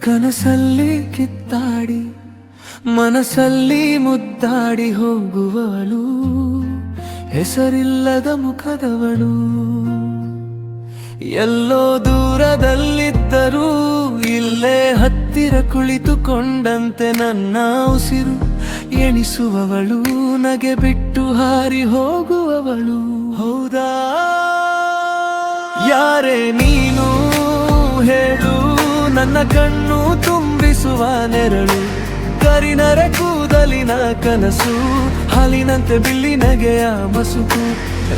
ಕನಸಲ್ಲಿ ಕಿತ್ತಾಡಿ ಮನಸ್ಸಲ್ಲಿ ಮುದ್ದಾಡಿ ಹೋಗುವವಳು, ಹೆಸರಿಲ್ಲದ ಮುಖದವಳು. ಎಲ್ಲೋ ದೂರದಲ್ಲಿದ್ದರೂ ಇಲ್ಲೇ ಹತ್ತಿರ ಕುಳಿತುಕೊಂಡಂತೆ ನನ್ನ ಉಸಿರು ಎಣಿಸುವವಳು, ನಗೆ ಬಿಟ್ಟು ಹಾರಿ ಹೋಗುವವಳು. ಹೌದಾ? ಯಾರೇ ನೀನು ಹೇಳು, ನನ್ನ ಕಣ್ಣು ತುಂಬಿಸುವ ನೆರಳು, ಕರಿನರೆ ಕೂದಲಿನ ಕನಸು, ಹಾಲಿನಂತೆ ಬಿಲ್ಲಿ ನಗೆಯ ಮಸುಕು.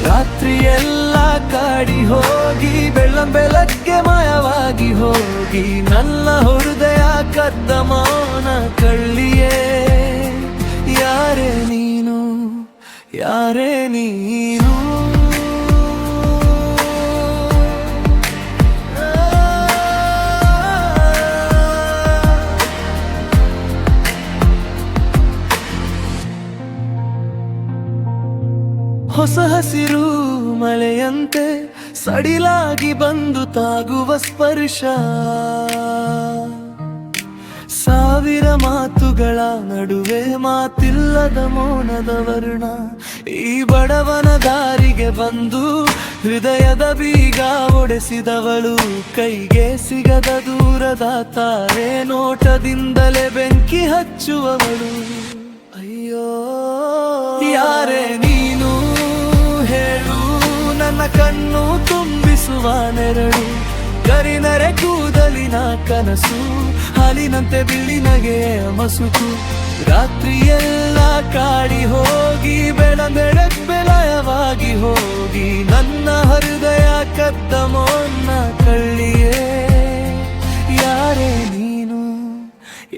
ರಾತ್ರಿಯೆಲ್ಲ ಕಾಡಿ ಹೋಗಿ ಬೆಳಗ್ಗೆ ಮಾಯವಾಗಿ ಹೋಗಿ, ನನ್ನ ಹೃದಯ ಕದ್ದ ಮೌನ ಕಳ್ಳಿಯೇ. ಯಾರೇ ನೀನು, ಯಾರೇ ನೀನು? ಹೊಸ ಹಸಿರು ಮಳೆಯಂತೆ ಸಡಿಲಾಗಿ ಬಂದು ತಾಗುವ ಸ್ಪರ್ಶ, ಸಾವಿರ ಮಾತುಗಳ ನಡುವೆ ಮಾತಿಲ್ಲದ ಮೌನದ ವರ್ಣ. ಈ ಬಡವನ ದಾರಿಗೆ ಬಂದು ಹೃದಯದ ಬೀಗ ಒಡೆಸಿದವಳು, ಕೈಗೆ ಸಿಗದ ದೂರದ ತಾರೆ ನೋಟದಿಂದಲೇ ಬೆಂಕಿ ಹಚ್ಚುವವಳು. ಅಯ್ಯೋ, ಯಾರೇ ನೀನು ಹೇಳು, ನನ್ನ ಕಣ್ಣು ತುಂಬಿಸುವ ನೆರಳು, ಕರಿನರೆ ಕೂದಲಿನ ಕನಸು, ಹಾಲಿನಂತೆ ಬಿಳಿ ನಗೆಯ ಮಸುಕು. ರಾತ್ರಿಯೆಲ್ಲ ಕಾಡಿ ಹೋಗಿ ಬೆಳಗ್ಗೆ ಲಯವಾಗಿ ಹೋಗಿ, ನನ್ನ ಹೃದಯ ಕದ್ದ ಮೌನ ಕಳ್ಳಿಯೇ. ಯಾರೇ ನೀನು,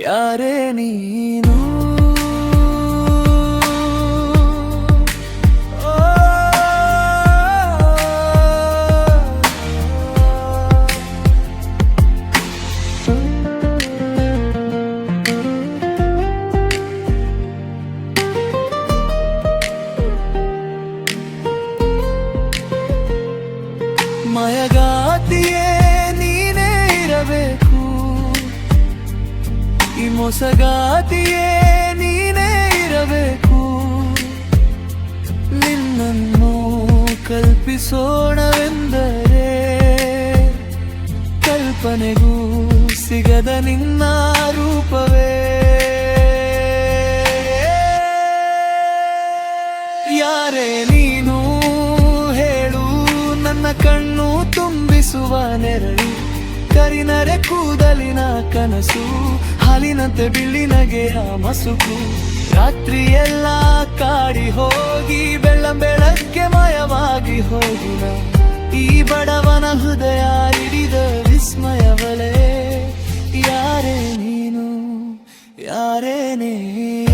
ಯಾರೇ ನೀನು? ಮಯಗಾತಿಯೇ ನೀನೇ ಇರಬೇಕು, ಈ ಮೋಸಗಾತಿಯೇ ನೀನೇ ಇರಬೇಕು. ನಿನ್ನನ್ನು ಕಲ್ಪಿಸೋಣವೆಂದರೆ ಕಲ್ಪನೆಗೂ ಸಿಗದ ನಿನ್ನ ರೂಪವೇ. ಯಾರೇ ನೀನು ಹೇಳು, ನನ್ನ ಕಣ್ಣು ತುಂಬಿಸುವ ನೆರಳು, ಕರಿನರೆ ಕೂದಲಿನ ಕನಸು, ಹಾಲಿನಂತೆ ಬಿಳಿ ನಗೆಯ ಮಸುಕು. ರಾತ್ರಿಯೆಲ್ಲ ಕಾಡಿ ಹೋಗಿ ಬೆಳಗ್ಗೆ ಮಾಯವಾಗಿ ಹೋಗಿನ, ಈ ಬಡವನ ಹೃದಯ ಹಿಡಿದ ವಿಸ್ಮಯವಲೇ. ಯಾರೇ ನೀನು, ಯಾರೇ ನೀನು?